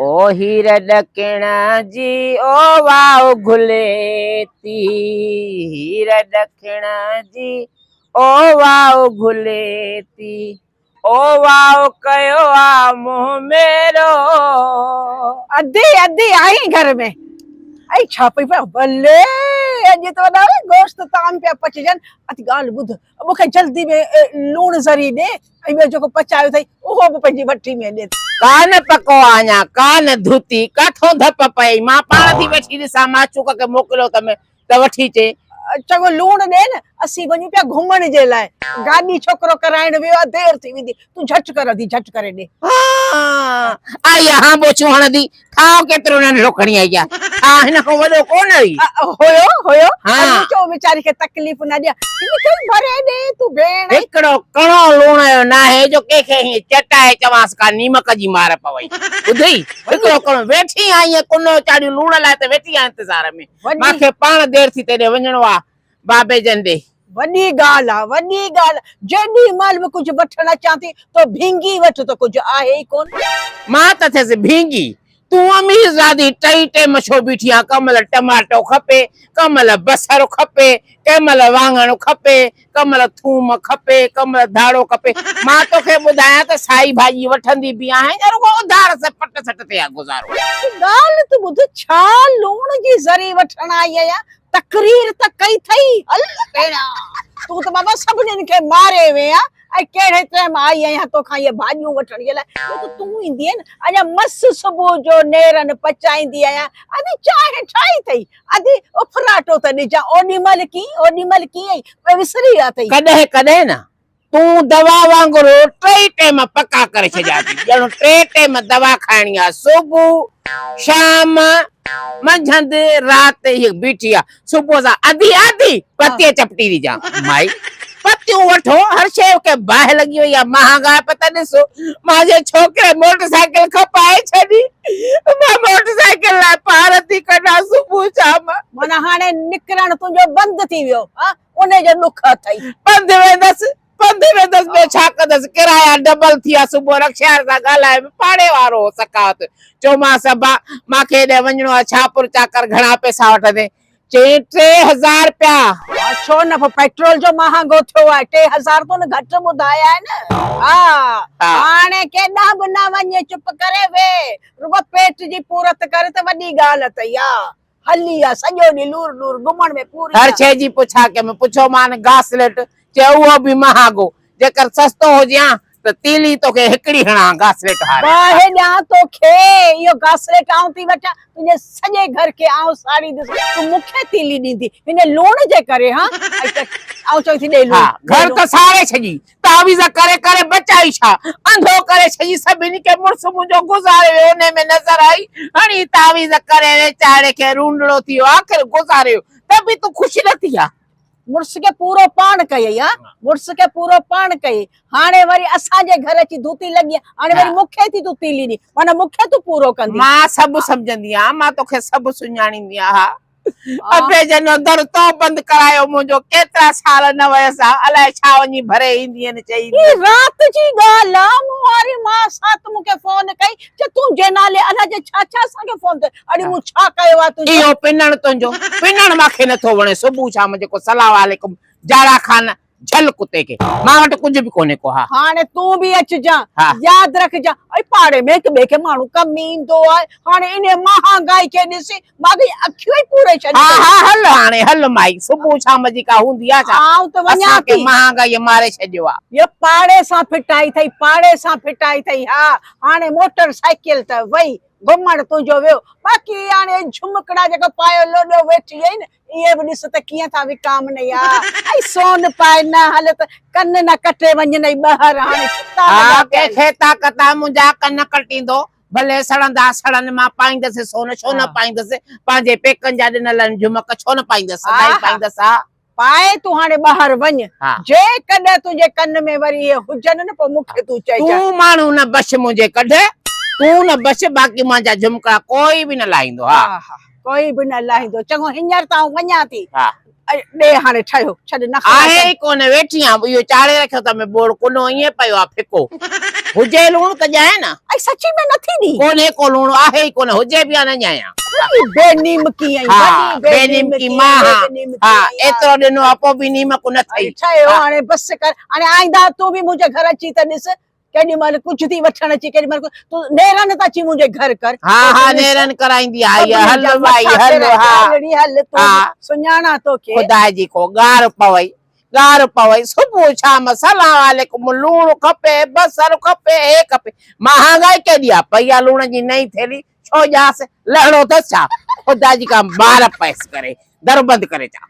ओ हीर ॾकण जी oh wow घुलेती, हीर ॾकण जी oh wow घुलेती, oh wow कयो आ मुंह मेरो। अधी अधी आई घर में आई छा पई पिया भले अॼु तो ना गोश्त ताम पिया पचजन। अति ॻाल्हि ॿुध मूंखे जल्दी में लूण ज़री ॾे ऐं ॿियो जेको पचायो अथई उहो बि पंहिंजी भट्टी में ॾे। कान पको आया कान धुती काथों धप पई मां पाण थी वेठी ॾिसां मां चुक के मोकिलियो त वठी चे चङो लूण ॾे न असीं वञूं पिया घुमण जे लाइ गाॾी छोकिरो कराइण वियो आहे देर थी वेंदी तूं झट कर अधी झट करे ॾे। आई हां बोचू हणदी खाओ केतिरो नंढो खणी आई आ हिन खां वॾो कोन हुई होयो होयो हाँ चओ वीचारी खे तकलीफ़ न ॾिया भरे ॾे तूं भेण। हिकिड़ो कणो लूण जो न आहे जो कंहिंखे चटाए चवांसि का नीमक जी मार पवई ॿुधई हिकिड़ो कणो वेठी आई कुनो चाड़ियूं लूण लाइ त वेठी आहे इंतज़ार में मूंखे पाण देर थी तेॾे वञिणो आहे बाबे जन ॾे। वॾी ॻाल्हि आहे वॾी ॻाल्हि जेॾी महिल बि कुझु वठणु अचां थी तो भींगी वठ त कुझु आहे ई कोन। मां त थियसि भींगी तूं अमीर ज़ादी टई टेम छो बीठी आहे कमल टमाटो खपे कमल बसर खपे कंहिंमहिल वाङण खपे कमल थूम खपे कमल धाड़ो खपे मां तोखे ॿुधायां त साई भाॼी वठंदी बि आहीं रुगो उधार से पट सट ते आहे गुज़ारो। ॻाल्हि तूं ॿुध छा लूण जी ज़री वठण आई आहियां तकरीर त कई थई हल भेणा तूं त बाबा सभिनीनि खे मारे विया ऐं कहिड़े टाइम आई आहियां तोखां इहे भाॼियूं वठण जे लाइ त तूं ईंदी न अञा मस सुबुह जो नेरनि पचाईंदी आहियां अॼु चांहि ठाही अथई अॼु उफराटो त ॾिजां ओॾी महिल कीअं विसरी विया अथई। कॾहिं कॾहिं न तूं दवा वांगुरु टई टेम पका करे छॾिया थी ॼणो टे टेम दवा खाइणी आहे सुबुह शाम मंझंदि राति हीअ बीठी आहे सुबुह सां अधी अधी पतीअ चपटी ॾिजां माई पतियूं वठो हर शइ खे बाहि लॻी वई आहे महांगा पता ॾिसो मुंहिंजे छोकिरे मोटरसाइकिल खपाए छॾी मां मोटरसाइकिल लाइ पार थी कढां सुबुह शाम माना हाणे निकिरणु तुंहिंजो बंदि थी वियो उन जो ॾुख अथई। पंधि वेंदसि ॿियो छा कंदसि किराया डबल थी विया सुबुह रक्षार सां ॻाल्हाए पाड़े वारो सकावत चयोमांसि मांखे हेॾे वञिणो आहे छापुर चाकर घणा पैसा वठंदे चई 3000 रुपया। छो न पेट्रोल जो महांगो थियो आहे 3000 तो न घटि ॿुधाया आहे न। हाणे केॾा बि न वञे चुप करे वे रुगो पेट जी पूरत करे त वॾी ॻाल्हि अथई हली आहे सॼो ॾींहुं लूर लूर घुमण में पूरी हर शइ जी पुछा के मैं पुछो मान घासलेट चयो उहो बि महांगो जेकर सस्तो हुजे त तीली तोखे हिकड़ी हणा घासलेट हारे बाहे ॾियां तोखे इहो घासलेट आऊं थी वठां तुंहिंजे सॼे घर खे आऊं साड़ी ॾिस तूं मूंखे तीली ॾींदी हिन लूण जे करे आऊं चई थी ॾे लूण घर त सारे छॾी तावीज़ करे करे बचाई छा अंधो करे छॾी सभिनी खे मुड़ुस मुंहिंजो गुज़ारे वियो उन में नज़र आई हणी तावीज़ करे वेचारे खे रूंडड़ो थी वियो आख़िर गुज़ारे वियो त बि तूं ख़ुशि न थी आहे मुड़ुस के पूरो पाण कई मुड़ुस के पूरो पाण कई हाणे वरी असांजे घर अची धूती लॻी हाणे वरी मूंखे थी तूं तीली ॾी माना मूंखे तूं पूरो कंदी मां सभु सम्झंदी आहियां मां तोखे सभु सुञाणींदी आहियां अबे जनो दर तो बंद करायो मुंहिंजो केतिरा साल न वयसि अलाए छा वञी भरे ईंदी न चई रात जी ॻाल्हि आहे मुंहिंजी मां सात मूंखे फोन कई जे तुंहिंजे नाले अलाए जे छा छा असांखे फोन कई अड़ी मूं छा कयो आहे तुंहिंजो इहो पिनण तुंहिंजो पिनण मूंखे नथो वणे सुबुह शाम जेको सलाम वालेकुम जाड़ा खान झल कुत्ते के मां वटि कुझु बि कोन्हे को हाणे तूं बि अचिजां यादि रखजां ऐं पाड़े में हिकु ॿिए खे माण्हू कमु ईंदो आहे हाणे इन महांगाई खे ॾिसी मां बि अखियूं ई पूरे छॾी हल हाणे हल माई सुबुह शाम जी का हूंदी आहे आऊं त वञां थी महांगाई मारे छॾियो आहे इहो पाड़े सां फिटाई अथई पाड़े सां फिटाई अथई हाणे मोटर साइकिल त वई घुमण तुंहिंजो वियो बाक़ी हाणे झुमकड़ा जेको पायो लोॾो वेठी आई न इहे बि ॾिस त कीअं था विकामनि ऐं सोन पाए न हल त कन न कटे वञनि ॿाहिरि हाणे कंहिंखे ताक़त आहे मुंहिंजा कन कटींदो भले सड़ंदा सड़नि मां पाईंदसि सोन छो न पाईंदसि पंहिंजे पेकनि जा ॾिनल झुमक छो न पाईंदसि पाए तूं हाणे ॿाहिरि वञ जेकॾहिं तुंहिंजे कन में वरी इहे हुजनि न पोइ मूंखे तूं चई तूं माण्हू न बश मुंहिंजे कढ तूं न बश बाक़ी मुंहिंजा झुमका कोई बि न लाहींदो कोई बि न लाहींदो चङो हींअर त आऊं वञां थी ॾे हाणे ठहियो छॾ न आहे कोन वेठी आहियां इहो चाढ़े रखियो त बोड़ कुनो ईअं पियो आहे फिको हुजे लूण त जाए ना ऐं सची में नथी दी कोने को लूण आहे ई कोने हुजे भी न जाया बेनीमकी आई हाँ वॾी बेनीमकी मां हाँ एतिरो ॾिनो आहे पोइ बि नीमक न थई ठहियो हाणे बस कर हाणे आईंदा तूं बि मुंहिंजे घर अची त ॾिस केॾी महिल कुझु थी वठण अची केॾी महिल तूं नेरन त अची मुंहिंजे घर कर हाँ हाँ नेरन कराईंदी आहे हल भाई हल हाँ हल तूं हाँ। सुञाणा तोखे खुदा जी को गार पवई सुबुह शाम सलाम वालेकुम लूण खपे बसर खपे हे खपे महांगाई केॾी आहे पई आहे लूण जी नई थैली छो ॼास लहणो त छा खुदा जी का 12 पैस करे दर बंद करे छा